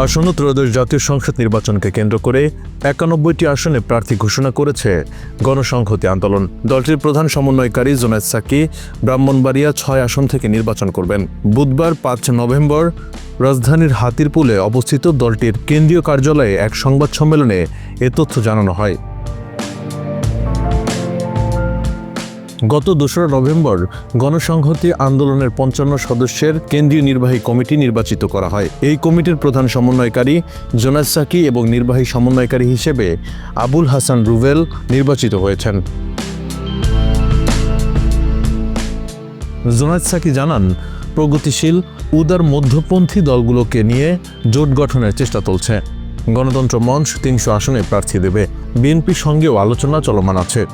আসন্ন ত্রয়োদশ জাতীয় সংসদ নির্বাচনকে কেন্দ্র করে ৯১টি আসনে প্রার্থী ঘোষণা করেছে গণসংহতি আন্দোলন। দলটির প্রধান সমন্বয়কারী জুনায়েদ সাকি ব্রাহ্মণবাড়িয়া ৬ আসন থেকে নির্বাচন করবেন। বুধবার ৫ নভেম্বর রাজধানীর হাতিরপুলে অবস্থিত দলটির কেন্দ্রীয় কার্যালয়ে এক সংবাদ সম্মেলনে এ তথ্য জানানো হয়। গত ২রা নভেম্বর গণসংহতি আন্দোলনের ৫৫ সদস্যের কেন্দ্রীয় নির্বাহী কমিটি নির্বাচিত করা হয়। এই কমিটির প্রধান সমন্বয়কারী জুনায়েদ সাকি এবং নির্বাহী সমন্বয়কারী হিসেবে আবুল হাসান রুবেল নির্বাচিত হয়েছেন। জুনায়েদ সাকি জানান, প্রগতিশীল উদার মধ্যপন্থী দলগুলোকে নিয়ে জোট গঠনের চেষ্টা চলছে। গণতন্ত্র মঞ্চ ৩০০ আসনে প্রার্থী দেবে। বিএনপির সঙ্গেও আলোচনা চলমান আছে।